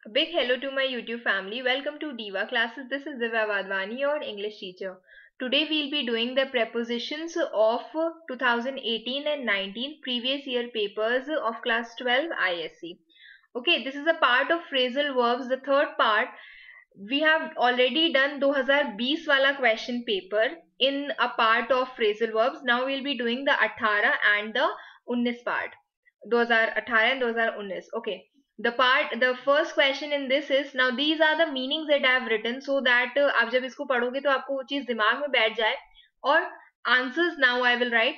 A big hello to my YouTube family. Welcome to Diva Classes. This is Divya Vadvani, your English teacher. Today we'll be doing the prepositions of 2018 and 19 previous year papers of class 12 ISC. Okay, this is a part of phrasal verbs. The third part, we have already done 2020 wala question paper in a part of phrasal verbs. Now we'll be doing the 18 and the 19 part. 2018 and 2019. Okay. The first question in this is, now these are the meanings that I have written so that आप जब इसको पढ़ोगे तो आपको वो चीज दिमाग में बैठ जाए. और answers now I will write.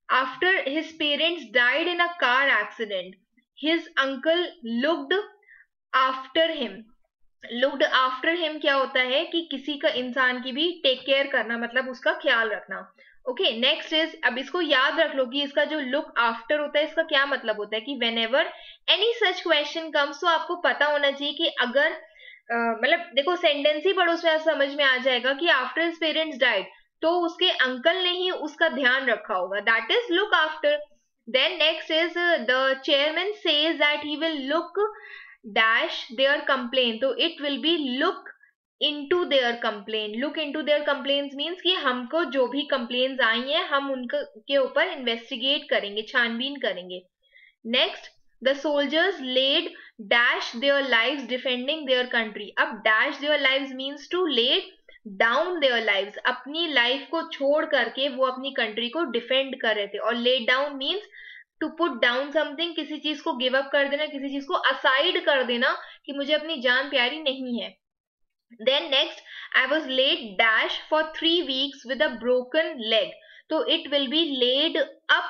After his parents died in a car accident, his uncle looked after him. Looked after him क्या होता है कि किसी का इंसान की भी टेक केयर करना, मतलब उसका ख्याल रखना. ओके, नेक्स्ट इज, अब इसको याद रख लो कि इसका जो लुक आफ्टर होता है इसका क्या मतलब होता है कि when ever any such question comes तो आपको पता होना चाहिए कि अगर मतलब देखो सेंटेंस ही पढ़ो उसमें समझ में आ जाएगा कि आफ्टर हिज पेरेंट्स डाइड तो उसके अंकल ने ही उसका ध्यान रखा होगा. That is look after. Then next is the chairman says that he will look dash their complaint, तो it will be look into their complaint. Look into their complaints means कि हमको जो भी complaints आई हैं हम उनके ऊपर investigate करेंगे, छानबीन करेंगे. Next, the soldiers laid dash their lives defending their country. अब dash their lives means to lay down their lives. अपनी life को छोड़ करके वो अपनी country को defend कर रहे थे. और lay down means to put down something, किसी चीज को गिव अप कर देना, किसी चीज को असाइड कर देना कि मुझे अपनी जान प्यारी नहीं है. Then next, I was laid dash for 3 weeks with a broken leg. तो it will be laid up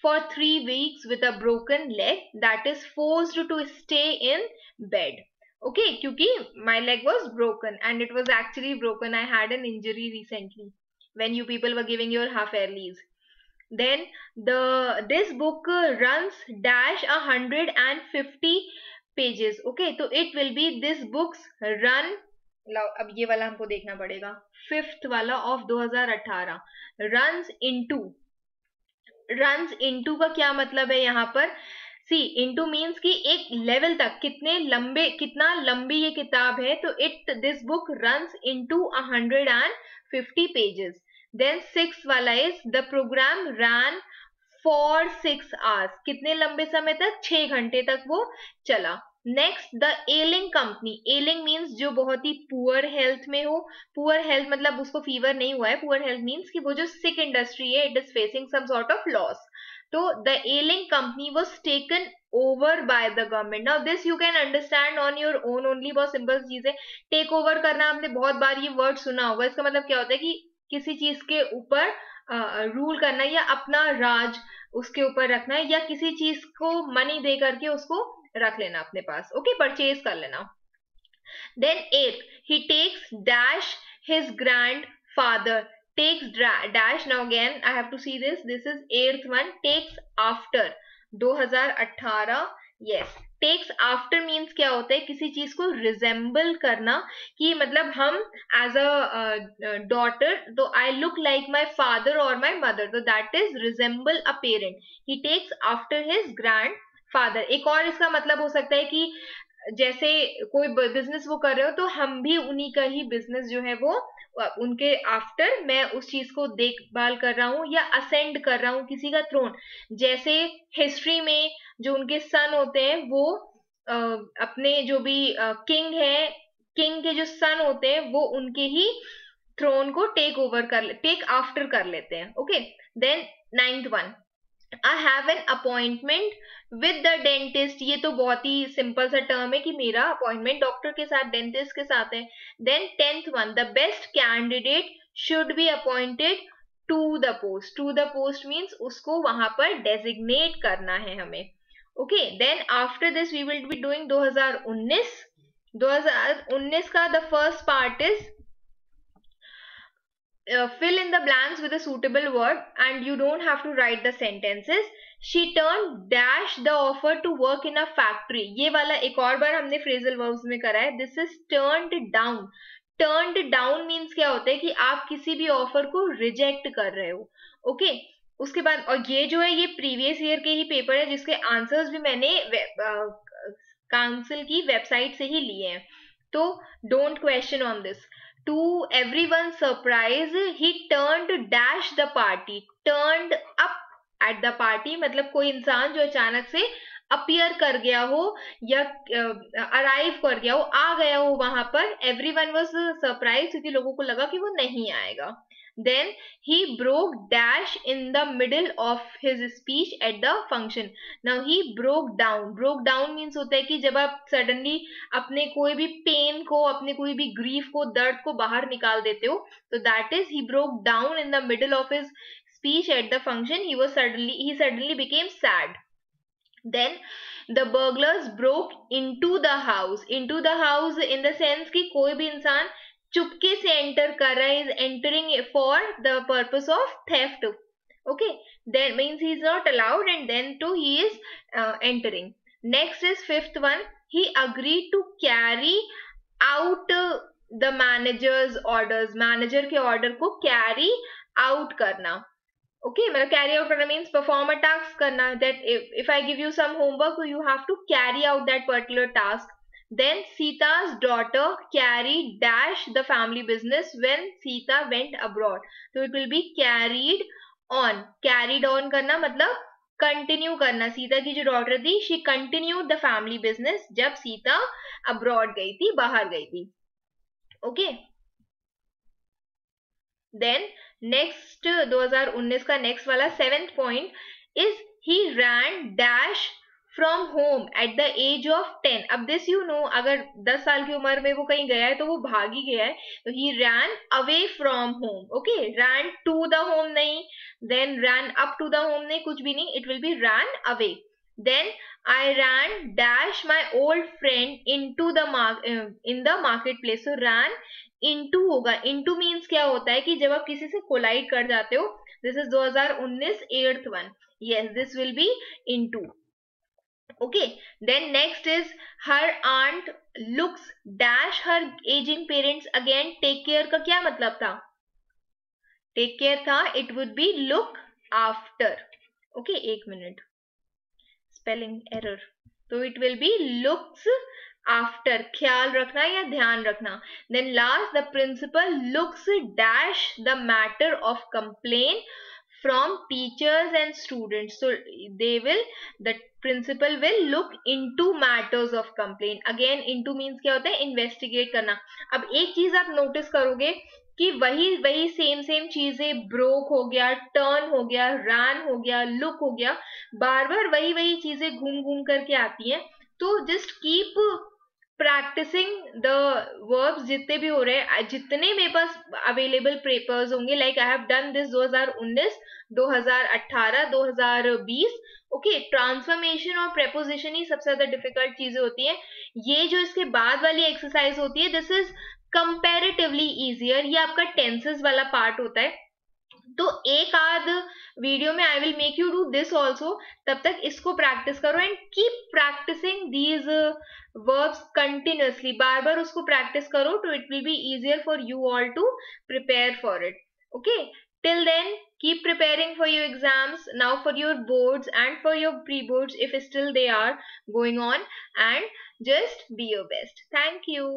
for 3 weeks with a broken leg, that is forced to stay in bed. Okay, क्योंकि my leg was broken and it was actually broken. I had an injury recently when you people were giving your half yearlies. Then this book runs dash 150 pages. Okay, तो it will be this books run. अब ये वाला हमको देखना पड़ेगा. Fifth वाला of 2018 runs into का क्या मतलब है यहाँ पर? सी into means कि एक लेवल तक कितना लंबी ये किताब है. तो this book runs into 150 pages. Then 6 वाला is the program ran for 6 hours. कितने लंबे समय तक? 6 घंटे तक वो चला. Next, the ailing company. Ailing means जो बहुत ही पुअर हेल्थ में हो. पुअर हेल्थ मतलब उसको फीवर नहीं हुआ है. पुअर हेल्थ मीन्स कि वो जो सिक इंडस्ट्री है, it is facing some sort of loss. तो the ailing company was taken over by the government. Now this you can understand on your own only. बहुत simple चीज है. Take over करना, आपने बहुत बार ये वर्ड सुना होगा. इसका मतलब क्या होता है कि किसी चीज के ऊपर रूल करना या अपना राज उसके ऊपर रखना या किसी चीज को मनी दे करके उसको रख लेना अपने पास. ओके, परचेज कर लेना. Then 8, he takes dash his grandfather. Takes dash. Now again I have to see this. This is 8th one. Takes after 2018. yes, takes after means क्या होता है? किसी चीज को रिजेंबल करना, कि मतलब हम एज अ डॉटर तो I look like my father और माई मदर, तो that is resemble a parent. He takes after his grandfather. एक और इसका मतलब हो सकता है कि जैसे कोई बिजनेस वो कर रहे हो तो हम भी उन्हीं का ही बिजनेस जो है वो उनके आफ्टर मैं उस चीज को देखभाल कर रहा हूँ या असेंड कर रहा हूँ किसी का थ्रोन. जैसे हिस्ट्री में जो उनके सन होते हैं वो अपने जो भी किंग है, किंग के जो सन होते हैं वो उनके ही थ्रोन को टेक आफ्टर कर लेते हैं. Okay, then 9th one, I have an appointment with the dentist. ये तो बहुत ही सिंपल सा टर्म है कि मेरा अपॉइंटमेंट डॉक्टर के साथ, डेंटिस्ट के साथ है. Then 10th one, the best candidate should be appointed to the post. To the post means उसको वहां पर डेजिग्नेट करना है हमें. Okay, then after this we will be doing 2019 का the first part is fill in the blanks with a suitable word and you don't have to write the sentences. She turned dash the offer to work in a factory. ये वाला एक और बार हमने phrasal verbs में करा है. This is turned down. Turned down means क्या होता है कि आप किसी भी ऑफर को रिजेक्ट कर रहे हो. ओके, उसके बाद और ये जो है ये प्रीवियस ईयर के ही पेपर है जिसके आंसर्स भी मैंने काउंसिल की वेबसाइट से ही लिए हैं, तो don't question on this. To everyone's surprise, he turned dash the party. Turned up at the party मतलब कोई इंसान जो अचानक से अपीयर कर गया हो या अराइव कर गया हो, आ गया हो वहां पर. एवरीवन वाज सरप्राइज क्योंकि लोगों को लगा कि वो नहीं आएगा. Then he broke dash in the middle of his speech at the function. Now he broke down. Broke down means होता है कि जब आप suddenly अपने कोई भी पेन को, अपने कोई भी ग्रीफ को, दर्द को बाहर निकाल देते हो, तो that is he broke down in the middle of his speech at the function. He suddenly became sad. Then the burglars broke into the house. Into the house in the sense कि कोई भी इंसान चुपके से enter कर रहा है, is entering for the purpose of theft. Okay, that means he is not allowed, and then too he is entering. Next is fifth one. He agreed to carry out the manager's orders. Manager के order को carry out करना. Okay, मतलब carry out करना means perform a task करना. That if I give you some homework, you have to carry out that particular task. Then Sita's daughter carried dash the family business when Sita went abroad. So it will be carried on. Carried on करना मतलब continue करना. सीता की जो daughter थी, she continued the family business जब Sita abroad गई थी, बाहर गई थी. ओके, देन नेक्स्ट 2019 का नेक्स्ट वाला 7th point is he ran dash from home at the age of 10. अब दिस यू नो, अगर 10 साल की उम्र में वो कहीं गया है तो वो भाग ही गया है, तो he ran away from home. Okay, ran to the home नहीं, then ran up to the home नहीं, कुछ भी नहीं, it will be ran away. Then I ran dash my old friend into the in the marketplace. So ran into होगा. Into means क्या होता है कि जब आप किसी से कोलाइड कर जाते हो. This is 2019 8th one. Yes, this will be into. Okay, then next is her aunt looks dash her aging parents. Again, take care का क्या मतलब था? Take care था, it would be look after. Okay, एक मिनट, spelling error. तो it will be looks after, ख्याल रखना या ध्यान रखना. Then last, the principal looks dash the matter of complain from teachers and students. So the principal will look into matters of complaint. Again, into means क्या होता है? Investigate करना. अब एक चीज आप notice करोगे कि वही सेम चीजें, ब्रोक हो गया, टर्न हो गया, रैन हो गया, लुक हो गया, बार बार वही चीजें घूम करके आती हैं. तो just keep practising the verbs जितने भी हो रहे हैं, जितने मेरे पास अवेलेबल पेपर्स होंगे, like I have done this 2019, 2018, 2020. Okay, transformation और प्रेपोजिशन ही सबसे ज्यादा डिफिकल्ट चीजें होती हैं. ये जो इसके बाद वाली एक्सरसाइज होती है, दिस इज कंपैरेटिवली इजियर. ये आपका टेंसेस वाला पार्ट होता है. तो एक आध वीडियो में I will make you do this also. तब तक इसको प्रैक्टिस करो and keep practising these verbs continuously. बार बार उसको प्रैक्टिस करो, तो it will be easier for you all to prepare for it. Okay, till then keep preparing for your exams, now for your boards and for your pre-boards if still they are going on, and just be your best. Thank you.